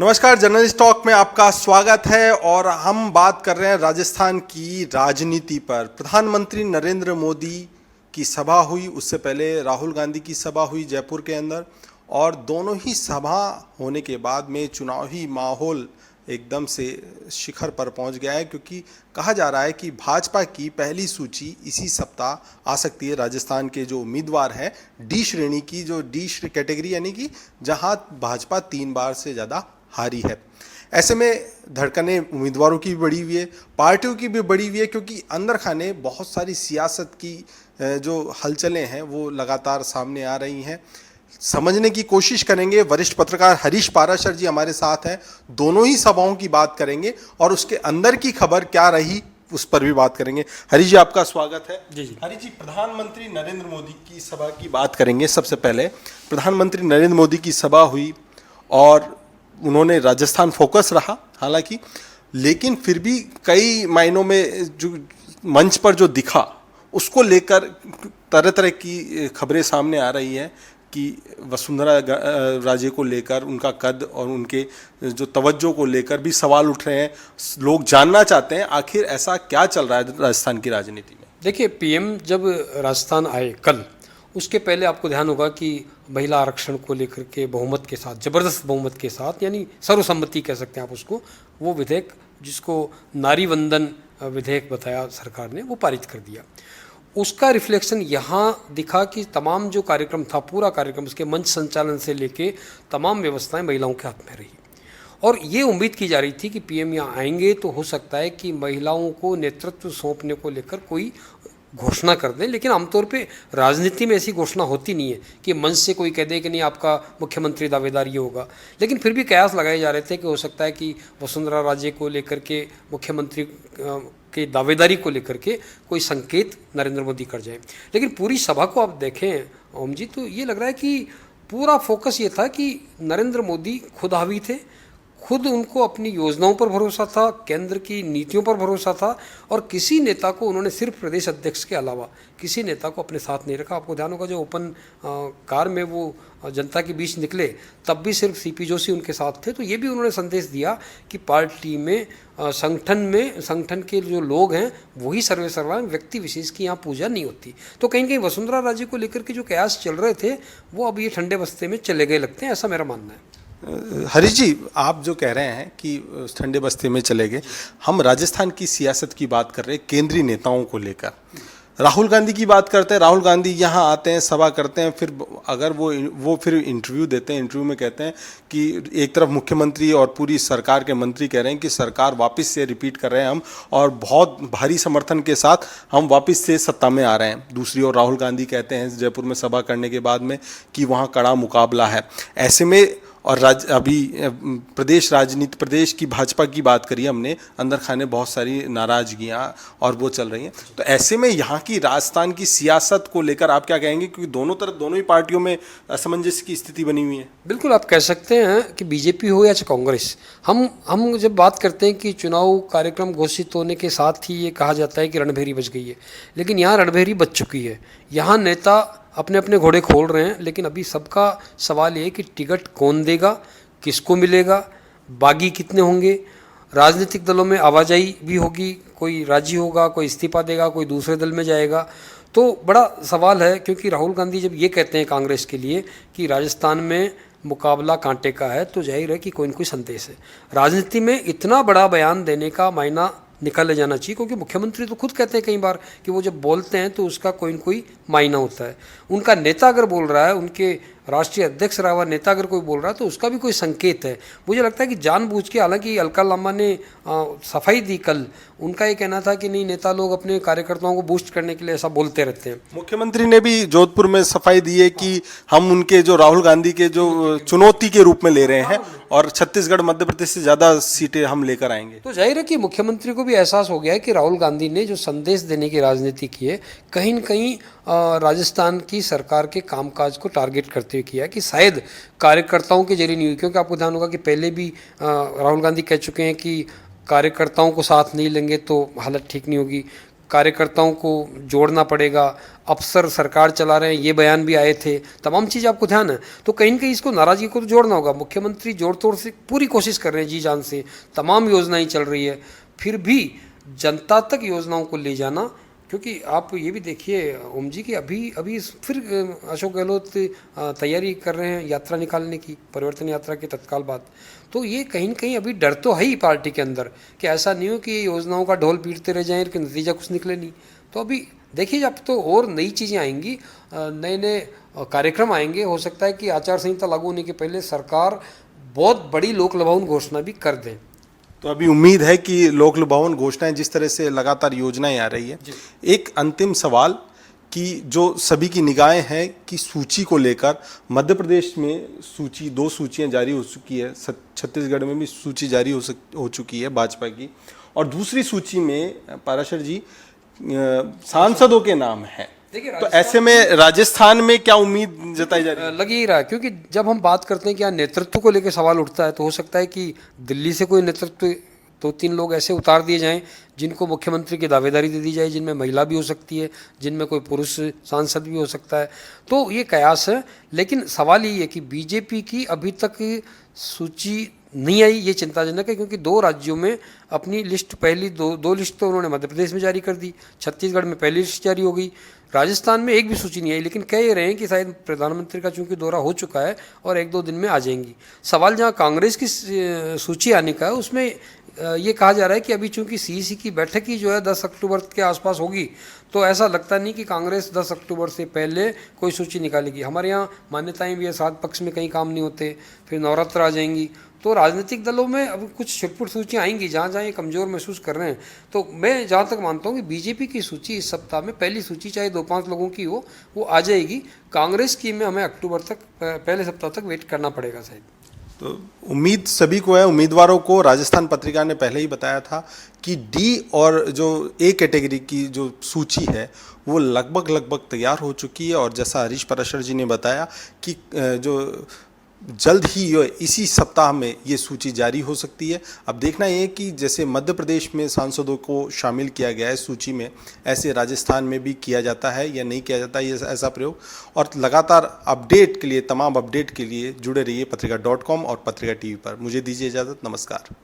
नमस्कार, journalist talk में आपका स्वागत है और हम बात कर रहे हैं राजस्थान की राजनीति पर। प्रधानमंत्री नरेंद्र मोदी की सभा हुई, उससे पहले राहुल गांधी की सभा हुई जयपुर के अंदर, और दोनों ही सभा होने के बाद में चुनावी माहौल एकदम से शिखर पर पहुंच गया है, क्योंकि कहा जा रहा है कि भाजपा की पहली सूची इसी सप्ताह आ सकती है। राजस्थान के जो उम्मीदवार हैं डी श्रेणी की, जो डी कैटेगरी यानी कि जहां भाजपा 3 बार से ज़्यादा हारी है। ऐसे में धड़कनें उम्मीदवारों की भी बढ़ी हुई है, पार्टियों की भी बढ़ी हुई है, क्योंकि अंदर खाने बहुत सारी सियासत की जो हलचलें हैं वो लगातार सामने आ रही हैं। समझने की कोशिश करेंगे। वरिष्ठ पत्रकार हरीश पाराशर जी हमारे साथ हैं, दोनों ही सभाओं की बात करेंगे और उसके अंदर की खबर क्या रही उस पर भी बात करेंगे। हरीश जी, आपका स्वागत है। जी। हरीश जी, प्रधानमंत्री नरेंद्र मोदी की सभा की बात करेंगे। सबसे पहले प्रधानमंत्री नरेंद्र मोदी की सभा हुई और उन्होंने राजस्थान फोकस रहा हालांकि, लेकिन फिर भी कई मायनों में जो मंच पर जो दिखा उसको लेकर तरह तरह की खबरें सामने आ रही हैं कि वसुंधरा राजे को लेकर, उनका कद और उनके जो तवज्जो को लेकर भी सवाल उठ रहे हैं। लोग जानना चाहते हैं आखिर ऐसा क्या चल रहा है राजस्थान की राजनीति में। देखिए, पीएम जब राजस्थान आए कल, उसके पहले आपको ध्यान होगा कि महिला आरक्षण को लेकर के बहुमत के साथ, ज़बरदस्त बहुमत के साथ, यानी सर्वसम्मति कह सकते हैं आप उसको, वो विधेयक जिसको नारी वंदन विधेयक बताया सरकार ने, वो पारित कर दिया। उसका रिफ्लेक्शन यहाँ दिखा कि तमाम जो कार्यक्रम था, पूरा कार्यक्रम, उसके मंच संचालन से लेके तमाम व्यवस्थाएं महिलाओं के हाथ में रही। और ये उम्मीद की जा रही थी कि पीएम यहाँ आएंगे तो हो सकता है कि महिलाओं को नेतृत्व सौंपने को लेकर कोई घोषणा कर दें, लेकिन आमतौर पे राजनीति में ऐसी घोषणा होती नहीं है कि मंच से कोई कह दे कि नहीं आपका मुख्यमंत्री दावेदार ये होगा। लेकिन फिर भी कयास लगाए जा रहे थे कि हो सकता है कि वसुंधरा राजे को लेकर के, मुख्यमंत्री के दावेदारी को लेकर के कोई संकेत नरेंद्र मोदी कर जाए। लेकिन पूरी सभा को आप देखें ओम जी, तो ये लग रहा है कि पूरा फोकस ये था कि नरेंद्र मोदी खुद हावी थे, खुद उनको अपनी योजनाओं पर भरोसा था, केंद्र की नीतियों पर भरोसा था, और किसी नेता को उन्होंने, सिर्फ प्रदेश अध्यक्ष के अलावा किसी नेता को अपने साथ नहीं रखा। आपको ध्यान होगा जो ओपन कार में वो जनता के बीच निकले तब भी सिर्फ सीपी जोशी उनके साथ थे। तो ये भी उन्होंने संदेश दिया कि पार्टी में, संगठन के जो लोग हैं वही सर्वे सर्वा, व्यक्ति विशेष की यहाँ पूजा नहीं होती। तो कहीं कहीं वसुंधरा राजे को लेकर के जो कयास चल रहे थे वो अब ये ठंडे बस्ते में चले गए लगते हैं, ऐसा मेरा मानना है। हरीश जी, आप जो कह रहे हैं कि ठंडे बस्ते में चले गए, हम राजस्थान की सियासत की बात कर रहे हैं केंद्रीय नेताओं को लेकर। राहुल गांधी की बात करते हैं, राहुल गांधी यहाँ आते हैं, सभा करते हैं, फिर अगर वो फिर इंटरव्यू देते हैं, इंटरव्यू में कहते हैं कि एक तरफ मुख्यमंत्री और पूरी सरकार के मंत्री कह रहे हैं कि सरकार वापस से रिपीट कर रहे हैं हम, और बहुत भारी समर्थन के साथ हम वापस से सत्ता में आ रहे हैं। दूसरी ओर राहुल गांधी कहते हैं जयपुर में सभा करने के बाद में कि वहाँ कड़ा मुकाबला है। ऐसे में और अभी प्रदेश राजनीति, प्रदेश की भाजपा की बात करी हमने, अंदर खाने बहुत सारी नाराजगियां और वो चल रही हैं। तो ऐसे में यहाँ की राजस्थान की सियासत को लेकर आप क्या कहेंगे, क्योंकि दोनों तरफ, दोनों ही पार्टियों में असमंजस की स्थिति बनी हुई है। बिल्कुल, आप कह सकते हैं कि बीजेपी हो या कांग्रेस, हम जब बात करते हैं कि चुनाव कार्यक्रम घोषित होने के साथ ही ये कहा जाता है कि रणभेरी बच गई है, लेकिन यहाँ रणभेरी बच चुकी है। यहाँ नेता अपने अपने घोड़े खोल रहे हैं, लेकिन अभी सबका सवाल ये है कि टिकट कौन देगा, किसको मिलेगा, बागी कितने होंगे, राजनीतिक दलों में आवाजाही भी होगी, कोई राजी होगा, कोई इस्तीफा देगा, कोई दूसरे दल में जाएगा। तो बड़ा सवाल है, क्योंकि राहुल गांधी जब ये कहते हैं कांग्रेस के लिए कि राजस्थान में मुकाबला कांटे का है, तो जाहिर है कि कोई न कोई संदेश है। राजनीति में इतना बड़ा बयान देने का मायना निकाले जाना चाहिए, क्योंकि मुख्यमंत्री तो खुद कहते हैं कई बार कि वो जब बोलते हैं तो उसका कोई न कोई मायना होता है। उनका नेता अगर बोल रहा है, उनके राष्ट्रीय अध्यक्ष रहा हुआ नेता अगर कोई बोल रहा है तो उसका भी कोई संकेत है। मुझे लगता है कि जानबूझ के, हालांकि अलका लांबा ने सफाई दी कल, उनका ये कहना था कि नहीं, नेता लोग अपने कार्यकर्ताओं को बूस्ट करने के लिए ऐसा बोलते रहते हैं। मुख्यमंत्री ने भी जोधपुर में सफाई दी है कि हम उनके जो राहुल गांधी के जो चुनौती के रूप में ले रहे हैं और छत्तीसगढ़ मध्य प्रदेश से ज़्यादा सीटें हम लेकर आएंगे। तो जाहिर है कि मुख्यमंत्री को भी एहसास हो गया है कि राहुल गांधी ने जो संदेश देने की राजनीति की है, कहीं न कहीं राजस्थान की सरकार के कामकाज को टारगेट करते हुए किया है, कि शायद कार्यकर्ताओं के जरिए नहीं हुई। क्योंकि आपको ध्यान होगा कि पहले भी राहुल गांधी कह चुके हैं कि कार्यकर्ताओं को साथ नहीं लेंगे तो हालत ठीक नहीं होगी। कार्यकर्ताओं को जोड़ना पड़ेगा, अफसर सरकार चला रहे हैं, ये बयान भी आए थे, तमाम चीज़ आपको ध्यान है। तो कहीं न कहीं इसको नाराज़गी को तो जोड़ना होगा। मुख्यमंत्री जोड़ तोड़ से पूरी कोशिश कर रहे हैं जी जान से, तमाम योजनाएं चल रही है, फिर भी जनता तक योजनाओं को ले जाना, क्योंकि आप ये भी देखिए ओम जी कि अभी फिर अशोक गहलोत तैयारी कर रहे हैं यात्रा निकालने की, परिवर्तन यात्रा के तत्काल बाद। तो ये कहीं न कहीं अभी डर तो है ही पार्टी के अंदर कि ऐसा नहीं हो कि ये योजनाओं का ढोल पीटते रह जाएं, लेकिन नतीजा कुछ निकले नहीं। तो अभी देखिए, अब तो और नई चीज़ें आएंगी, नए नए कार्यक्रम आएंगे। हो सकता है कि आचार संहिता लागू होने के पहले सरकार बहुत बड़ी लोक लुभावन घोषणा भी कर दें। तो अभी उम्मीद है कि लोक लुभावन घोषणाएं जिस तरह से लगातार योजनाएं आ रही है। एक अंतिम सवाल कि जो सभी की निगाहें हैं कि सूची को लेकर मध्य प्रदेश में दो सूचियां जारी हो चुकी है, छत्तीसगढ़ में भी सूची जारी हो चुकी है भाजपा की, और दूसरी सूची में पाराशर जी सांसदों के नाम हैं। तो ऐसे में राजस्थान में क्या उम्मीद जताई जा रही है? लग ही रहा है, क्योंकि जब हम बात करते हैं कि यहाँ नेतृत्व को लेकर सवाल उठता है, तो हो सकता है कि दिल्ली से कोई नेतृत्व 2-3 लोग ऐसे उतार दिए जाएं जिनको मुख्यमंत्री की दावेदारी दे दी जाए, जिनमें महिला भी हो सकती है, जिनमें कोई पुरुष सांसद भी हो सकता है। तो ये कयास है, लेकिन सवाल ये है कि बीजेपी की अभी तक सूची नहीं आई, ये चिंताजनक है, क्योंकि 2 राज्यों में अपनी लिस्ट, पहली दो लिस्ट तो उन्होंने मध्य प्रदेश में जारी कर दी, छत्तीसगढ़ में पहली लिस्ट जारी हो गई, राजस्थान में एक भी सूची नहीं आई। लेकिन कह ये रहे हैं कि शायद प्रधानमंत्री का चूंकि दौरा हो चुका है और 1-2 दिन में आ जाएंगी। सवाल जहां कांग्रेस की सूची आने का है, उसमें ये कहा जा रहा है कि अभी चूंकि सीईसी की बैठक ही जो है 10 अक्टूबर के आसपास होगी, तो ऐसा लगता नहीं कि कांग्रेस 10 अक्टूबर से पहले कोई सूची निकालेगी। हमारे यहाँ मान्यताएं भी है, 7 पक्ष में कहीं काम नहीं होते, फिर नवरात्र आ जाएंगी, तो राजनीतिक दलों में अब कुछ छिटपुट सूचियाँ आएंगी जहाँ जहाँ ये कमज़ोर महसूस कर रहे हैं। तो मैं जहाँ तक मानता हूँ कि बीजेपी की सूची इस सप्ताह में, पहली सूची चाहे 2-5 लोगों की हो, वो आ जाएगी। कांग्रेस की में हमें अक्टूबर तक, पहले सप्ताह तक वेट करना पड़ेगा शायद। तो उम्मीद सभी को है, उम्मीदवारों को। राजस्थान पत्रिका ने पहले ही बताया था कि डी और जो ए कैटेगरी की जो सूची है वो लगभग तैयार हो चुकी है, और जैसा हरीश पराशर जी ने बताया कि जो जल्द ही इसी सप्ताह में ये सूची जारी हो सकती है। अब देखना ये कि जैसे मध्य प्रदेश में सांसदों को शामिल किया गया है सूची में, ऐसे राजस्थान में भी किया जाता है या नहीं किया जाता है ये ऐसा प्रयोग। और लगातार अपडेट के लिए, तमाम अपडेट के लिए जुड़े रहिए पत्रिका.com और पत्रिका टीवी पर। मुझे दीजिए इजाज़त, नमस्कार।